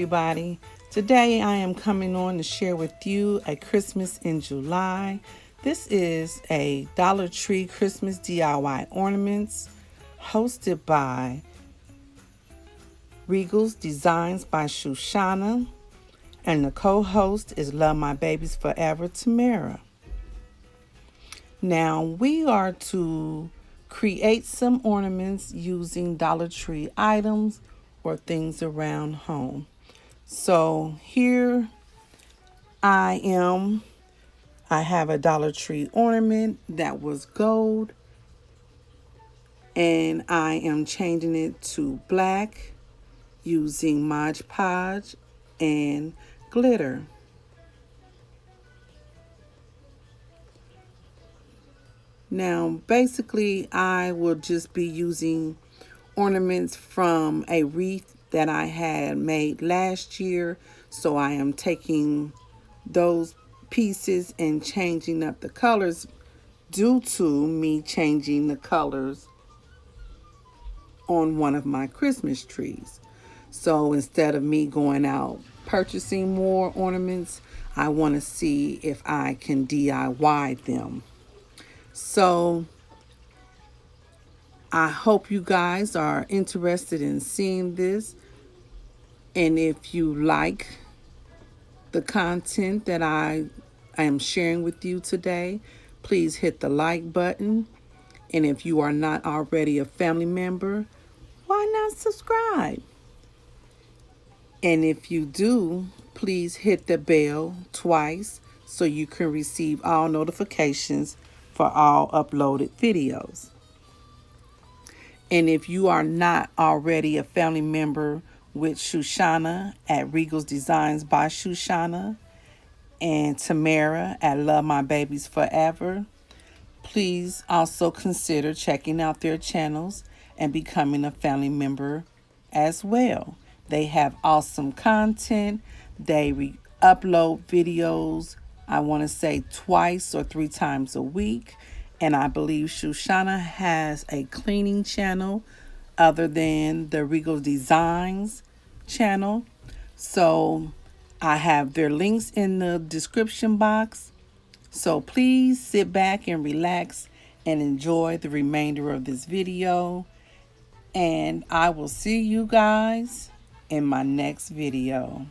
everybody. Today I am coming on to share with you a Christmas in July. This is a Dollar Tree Christmas DIY Ornaments hosted by Regal's Designs by Shushana, and the co-host is Lovemybabies Forever, Tamara. Now we are to create some ornaments using Dollar Tree items or things around home. So here I am. I have a Dollar Tree ornament that was gold, and I am changing it to black using Mod Podge and glitter. Now, basically, I will just be using ornaments from a wreath that I had made last year. So I am taking those pieces and changing up the colors due to me changing the colors on one of my Christmas trees. So instead of me going out purchasing more ornaments, I want to see if I can DIY them. So I hope you guys are interested in seeing this. And if you like the content that I am sharing with you today, please hit the like button. And if you are not already a family member, why not subscribe? And if you do, please hit the bell twice so you can receive all notifications for all uploaded videos. And if you are not already a family member with Shushana at Regal's Designs by Shushana and Tamara at Lovemybabies Forever, please also consider checking out their channels and becoming a family member as well. They have awesome content. They upload videos, I want to say twice or 3 times a week. And I believe Shushana has a cleaning channel other than the Regal Designs channel. So I have their links in the description box. So please sit back and relax and enjoy the remainder of this video. And I will see you guys in my next video.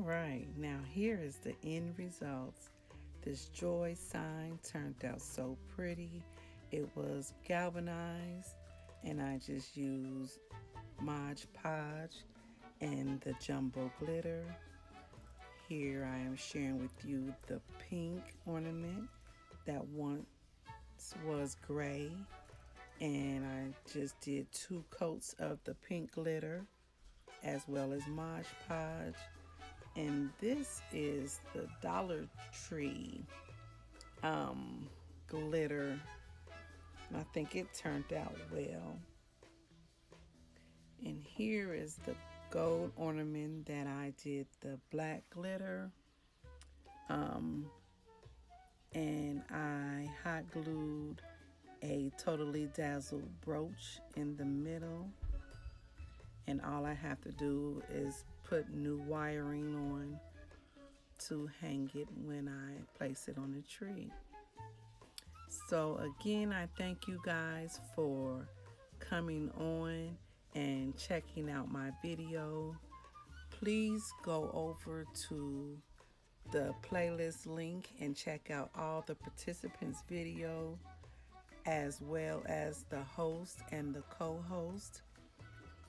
right, now here is the end results. This joy sign turned out so pretty. It was galvanized, and I just used Mod Podge and the jumbo glitter. Here I am sharing with you the pink ornament that once was gray, and I just did 2 coats of the pink glitter as well as Mod Podge. And this is the Dollar Tree glitter, and I think it turned out well. And here is the gold ornament that I did the black glitter, and I hot glued a Totally Dazzled brooch in the middle, and all I have to do is put new wiring on to hang it when I place it on the tree. So again, I thank you guys for coming on and checking out my video. Please go over to the playlist link and check out all the participants' video, as well as the host and the co-host.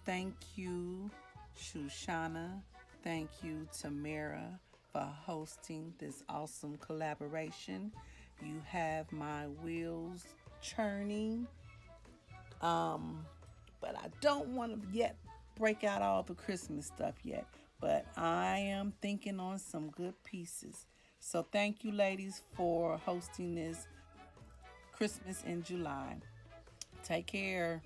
Thank you, Shushana. Thank you, Tamara, for hosting this awesome collaboration. You have my wheels churning. But I don't want to yet break out all the Christmas stuff yet. But I am thinking on some good pieces. So thank you, ladies, for hosting this Christmas in July. Take care.